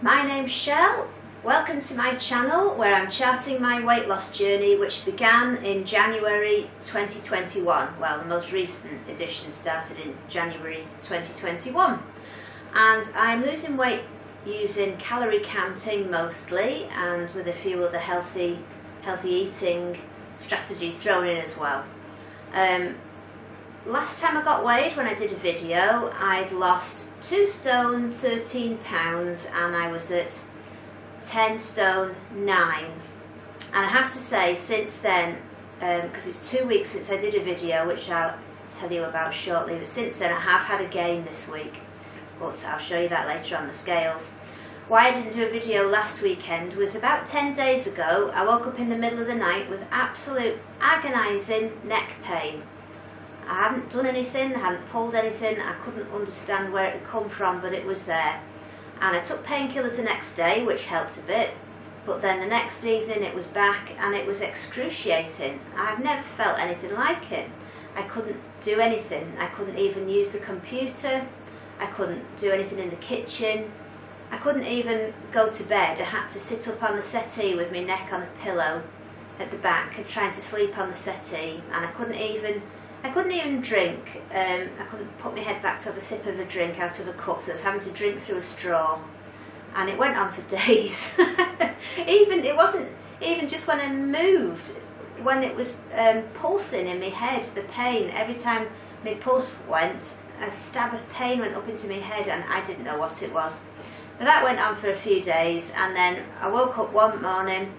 My name's Shell. Welcome to my channel where I'm charting my weight loss journey, which began in January 2021. Well, the most recent edition started in January 2021. And I'm losing weight using calorie counting mostly, and with a few other healthy eating strategies thrown in as well. Last time I got weighed, when I did a video, I'd lost 2 stone 13 pounds and I was at 10 stone 9. And I have to say, since then, because it's 2 weeks since I did a video, which I'll tell you about shortly, but since then I have had a gain this week, but I'll show you that later on the scales. Why I didn't do a video last weekend was about 10 days ago. I woke up in the middle of the night with absolute agonising neck pain. I hadn't done anything, I hadn't pulled anything, I couldn't understand where it had come from, but it was there. And I took painkillers the next day, which helped a bit, but then the next evening it was back and it was excruciating. I've never felt anything like it. I couldn't do anything, I couldn't even use the computer, I couldn't do anything in the kitchen, I couldn't even go to bed. I had to sit up on the settee with my neck on a pillow at the back and trying to sleep on the settee, and I couldn't even drink. I couldn't put my head back to have a sip of a drink out of a cup, so I was having to drink through a straw, and it went on for days. It wasn't even just when I moved, when it was pulsing in my head, the pain, every time my pulse went, a stab of pain went up into my head and I didn't know what it was. But that went on for a few days, and then I woke up one morning,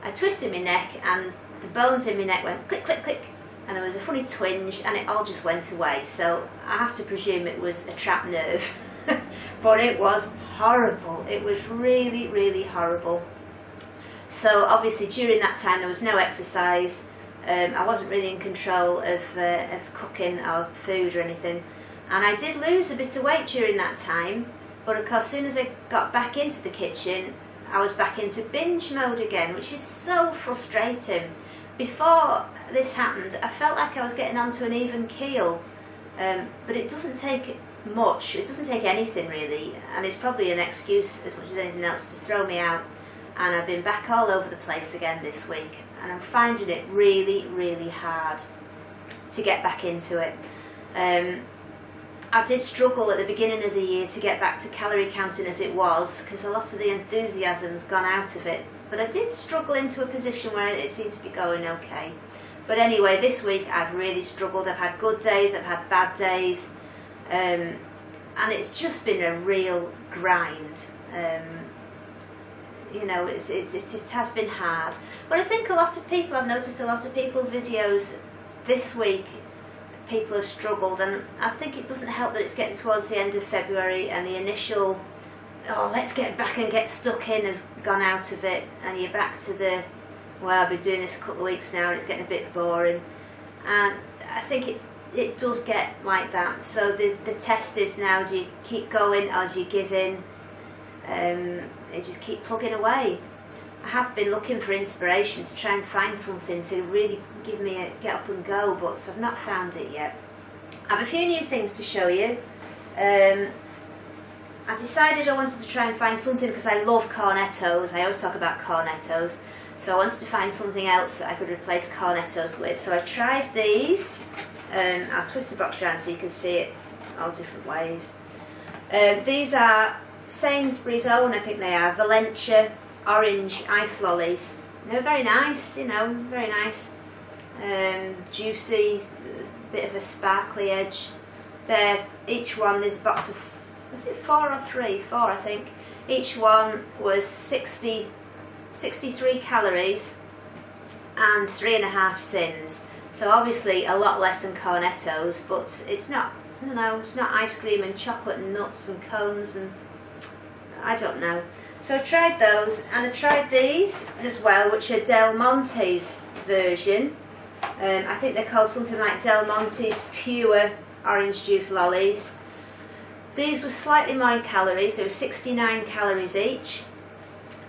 I twisted my neck and the bones in my neck went click, click, click, and there was a funny twinge and it all just went away. So I have to presume it was a trapped nerve. But it was horrible. It was really, really horrible. So obviously during that time there was no exercise. I wasn't really in control of cooking or food or anything. And I did lose a bit of weight during that time. But of course, as soon as I got back into the kitchen, I was back into binge mode again, which is so frustrating. Before this happened, I felt like I was getting onto an even keel, but it doesn't take much, it doesn't take anything really, and it's probably an excuse as much as anything else to throw me out. And I've been back all over the place again this week, and I'm finding it really, really hard to get back into it. I did struggle at the beginning of the year to get back to calorie counting as it was, because a lot of the enthusiasm's gone out of it. But I did struggle into a position where it seemed to be going okay. But anyway, this week I've really struggled. I've had good days, I've had bad days, and it's just been a real grind. You know, it has been hard. But I think I've noticed a lot of people's videos this week, people have struggled, and I think it doesn't help that it's getting towards the end of February and the initial let's get back and get stuck in has gone out of it, and you're back to well, I've been doing this a couple of weeks now and it's getting a bit boring. And I think it does get like that. So the test is now, do you keep going or do you give in? You just keep plugging away. I have been looking for inspiration to try and find something to really give me a get up and go, but I've not found it yet. I have a few new things to show you. I decided I wanted to try and find something, because I love cornettos. I always talk about cornettos. So I wanted to find something else that I could replace cornettos with. So I tried these. I'll twist the box around so you can see it all different ways. These are Sainsbury's own, I think they are, Valencia orange ice lollies. They're very nice, you know, very nice. Juicy, bit of a sparkly edge. Each one, there's a box of, was it 4 or 3? 4, I think. Each one was 63 calories and 3.5 sins. So obviously a lot less than cornettos, but it's not, you know, it's not ice cream and chocolate and nuts and cones and I don't know. So I tried those, and I tried these as well, which are Del Monte's version. I think they're called something like Del Monte's Pure Orange Juice Lollies. These were slightly more in calories. They were 69 calories each.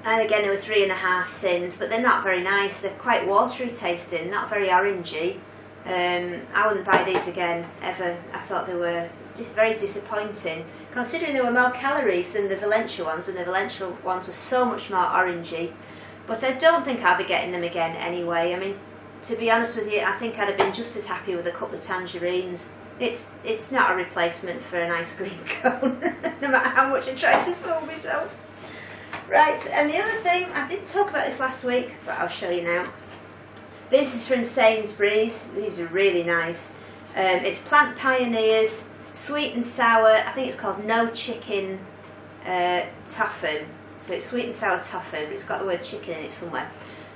And again, they were 3.5 sins, but they're not very nice. They're quite watery tasting, not very orangey. I wouldn't buy these again, ever. I thought they were very disappointing, considering there were more calories than the Valencia ones, and the Valencia ones were so much more orangey. But I don't think I'll be getting them again anyway. I mean, to be honest with you, I think I'd have been just as happy with a couple of tangerines. It's not a replacement for an ice cream cone, no matter how much I try to fool myself. Right, and the other thing, I did talk about this last week, but I'll show you now. This is from Sainsbury's. These are really nice. It's Plant Pioneers, sweet and sour. I think it's called No Chicken Tofu. So it's sweet and sour tofu, but it's got the word chicken in it somewhere.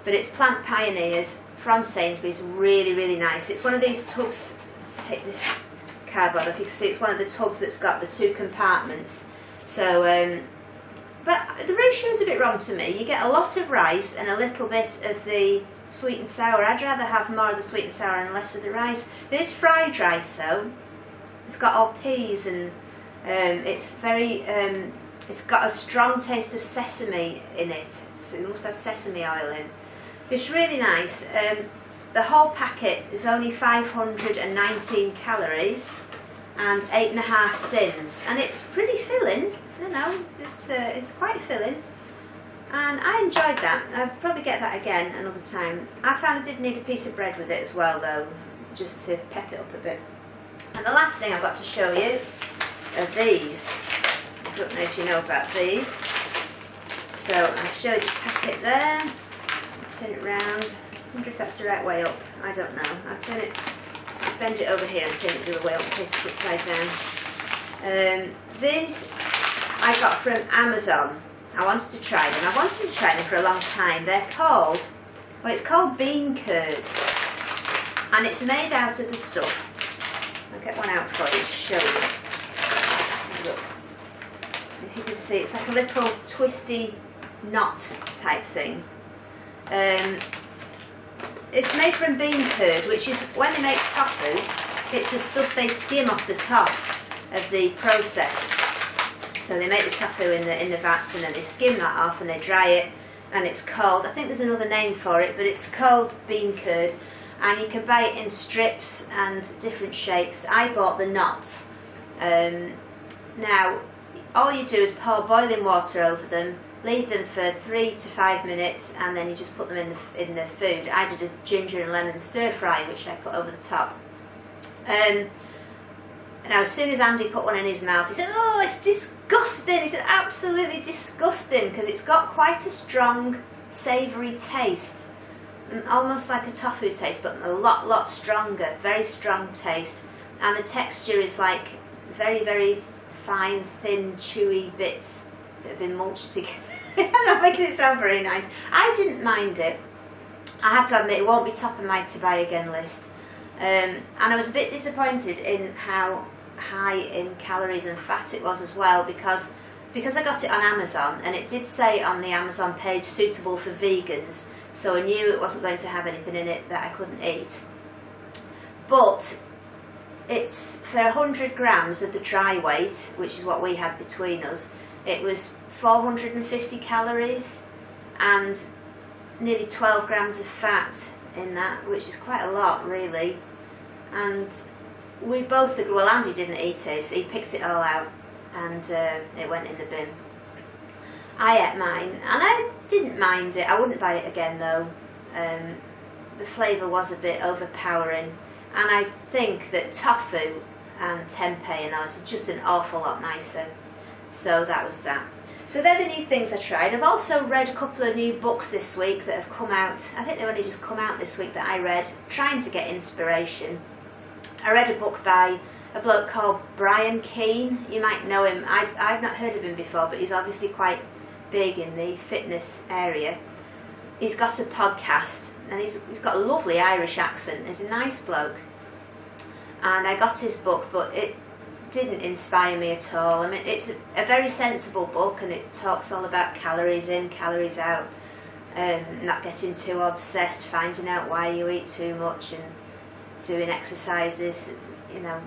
But it's Plant Pioneers from Sainsbury's. Really, really nice. It's one of these tubs. Take this cardboard off. You can see it's one of the tubs that's got the 2 compartments. So, but the ratio is a bit wrong to me. You get a lot of rice and a little bit of the sweet and sour. I'd rather have more of the sweet and sour and less of the rice. It is fried rice though. It's got all peas and it's very, it's got a strong taste of sesame in it. So it must have sesame oil in. It's really nice. The whole packet is only 519 calories and 8.5 sins. And it's pretty filling, you know, it's quite filling. And I enjoyed that. I'll probably get that again another time. I found I did need a piece of bread with it as well though, just to pep it up a bit. And the last thing I've got to show you are these. I don't know if you know about these. So I'll show you the packet there. I'll turn it round. I wonder if that's the right way up. I don't know. I'll bend it over here and turn it the other way up in case it's upside down. These I got from Amazon. I wanted to try them. I've wanted to try them for a long time. They're called, well, it's called bean curd, and it's made out of the stuff. I'll get one out for you to show you. Look, if you can see, it's like a little twisty knot type thing. It's made from bean curd, which is when they make tofu. It's the stuff they skim off the top of the process. So they make the tofu in the vats and then they skim that off and they dry it, and it's called, I think there's another name for it, but it's called bean curd, and you can buy it in strips and different shapes. I bought the knots. Now all you do is pour boiling water over them, leave them for 3 to 5 minutes, and then you just put them in the food. I did a ginger and lemon stir fry which I put over the top. Now, as soon as Andy put one in his mouth, he said, "Oh, it's disgusting." He said, "Absolutely disgusting," because it's got quite a strong, savoury taste, almost like a tofu taste, but a lot stronger. Very strong taste, and the texture is like very, very fine, thin, chewy bits that have been mulched together. I'm not making it sound very nice. I didn't mind it. I have to admit, it won't be top of my to buy again list. And I was a bit disappointed in how high in calories and fat it was as well, because I got it on Amazon and it did say on the Amazon page suitable for vegans, so I knew it wasn't going to have anything in it that I couldn't eat. But it's for 100 grams of the dry weight, which is what we had between us, it was 450 calories and nearly 12 grams of fat in that, which is quite a lot really. And we both agreed, well, Andy didn't eat his, he picked it all out and it went in the bin. I ate mine and I didn't mind it. I wouldn't buy it again though. The flavour was a bit overpowering, and I think that tofu and tempeh and all is just an awful lot nicer. So that was that. So they're the new things I tried. I've also read a couple of new books this week that have come out. I think they've only just come out this week that I read, trying to get inspiration. I read a book by a bloke called Brian Keane. You might know him. I've not heard of him before, but he's obviously quite big in the fitness area. He's got a podcast and he's got a lovely Irish accent. He's a nice bloke. And I got his book, but it didn't inspire me at all. I mean, it's a very sensible book and it talks all about calories in, calories out, not getting too obsessed, finding out why you eat too much and doing exercises, you know.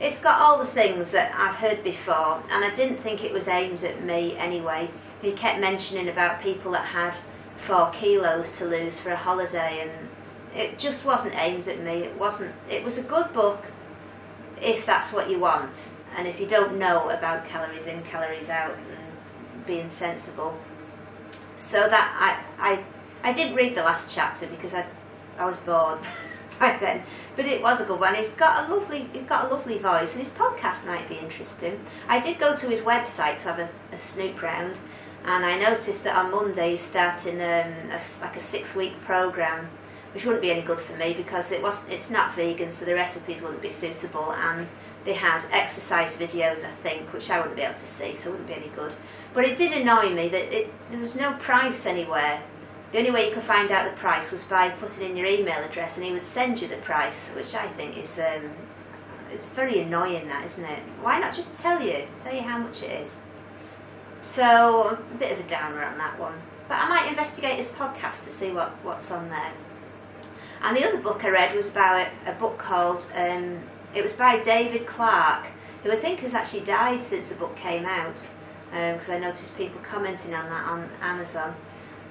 It's got all the things that I've heard before, and I didn't think it was aimed at me anyway. He kept mentioning about people that had 4 kilos to lose for a holiday, and it just wasn't aimed at me. It was a good book, if that's what you want, and if you don't know about calories in, calories out, and being sensible. So that I didn't read the last chapter because I was bored by then, but it was a good one. He's got a lovely voice, and his podcast might be interesting. I did go to his website to have a snoop round, and I noticed that on Monday he's starting like a 6-week program, which wouldn't be any good for me because it's not vegan, so the recipes wouldn't be suitable, and they had exercise videos, I think, which I wouldn't be able to see, so it wouldn't be any good. But it did annoy me that there was no price anywhere. The only way you could find out the price was by putting in your email address, and he would send you the price, which I think is it's very annoying, that, isn't it? Why not just tell you how much it is? So a bit of a downer on that one, but I might investigate his podcast to see what's on there. And the other book I read was about a book called, it was by David Clark, who I think has actually died since the book came out, because I noticed people commenting on that on Amazon.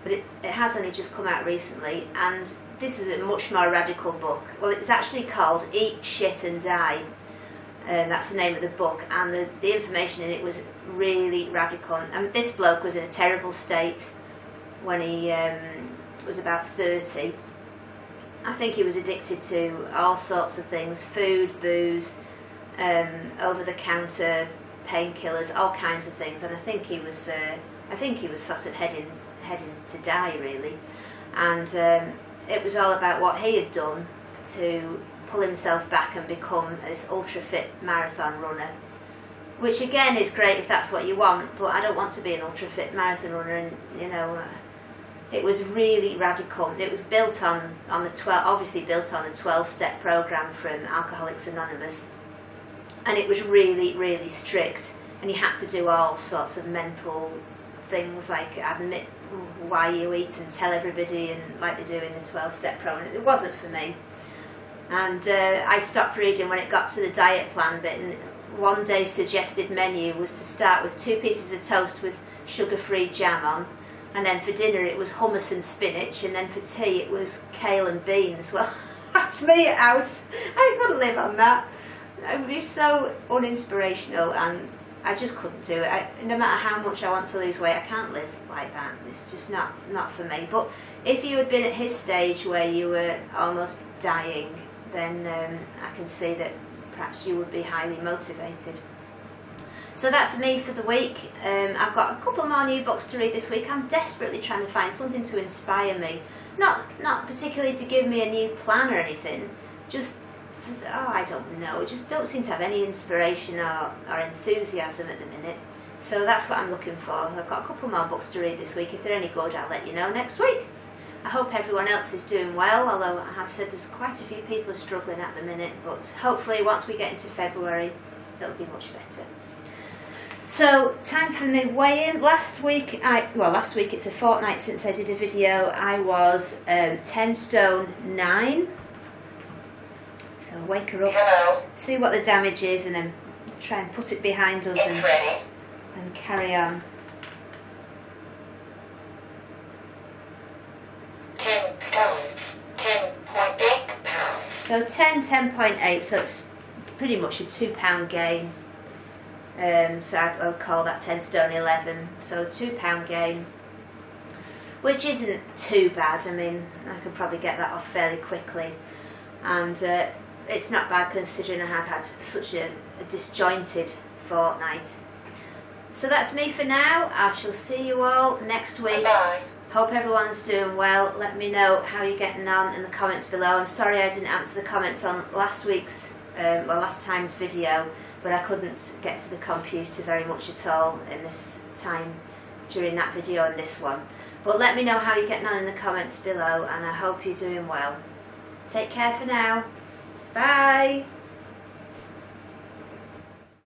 But it has only just come out recently, and this is a much more radical book. Well, it's actually called Eat, Shit and Die. That's the name of the book, and the information in it was really radical. And this bloke was in a terrible state when he was about 30. I think he was addicted to all sorts of things: food, booze, over-the-counter painkillers, all kinds of things. And I think he was sort of heading to die, really. And it was all about what he had done to pull himself back and become this ultra fit marathon runner, which again is great if that's what you want, but I don't want to be an ultra fit marathon runner. And it was really radical. It was built on the 12-step program from Alcoholics Anonymous, and it was really, really strict, and you had to do all sorts of mental things like admit why you eat and tell everybody, and like they do in the 12-step program. It wasn't for me, and I stopped reading when it got to the diet plan bit. And one day's suggested menu was to start with 2 pieces of toast with sugar-free jam on, and then for dinner it was hummus and spinach, and then for tea it was kale and beans. Well, that's me out. I couldn't live on that. It would be so uninspirational, and I just couldn't do it. No matter how much I want to lose weight, I can't live like that. It's just not for me. But if you had been at his stage where you were almost dying, then I can see that perhaps you would be highly motivated. So that's me for the week. I've got a couple more new books to read this week. I'm desperately trying to find something to inspire me. Not particularly to give me a new plan or anything, just I don't know, I just don't seem to have any inspiration or enthusiasm at the minute. So that's what I'm looking for. I've got a couple more books to read this week. If they're any good, I'll let you know next week. I hope everyone else is doing well, although I have said there's quite a few people are struggling at the minute, but hopefully once we get into February, it'll be much better. So, time for me weigh-in. Last week it's a fortnight since I did a video. I was 10 stone 9. So wake her up, Hello. See what the damage is, and then try and put it behind us and carry on. 10 stones, 10.8 pounds. So 10.8, so it's pretty much a £2 gain. So I'll call that 10 stone 11. So £2 gain, which isn't too bad. I mean, I could probably get that off fairly quickly, and it's not bad considering I have had such a disjointed fortnight. So that's me for now. I shall see you all next week. Bye. Hope everyone's doing well. Let me know how you're getting on in the comments below. I'm sorry I didn't answer the comments on last time's video, but I couldn't get to the computer very much at all in this time during that video and this one. But let me know how you're getting on in the comments below, and I hope you're doing well. Take care for now. Bye.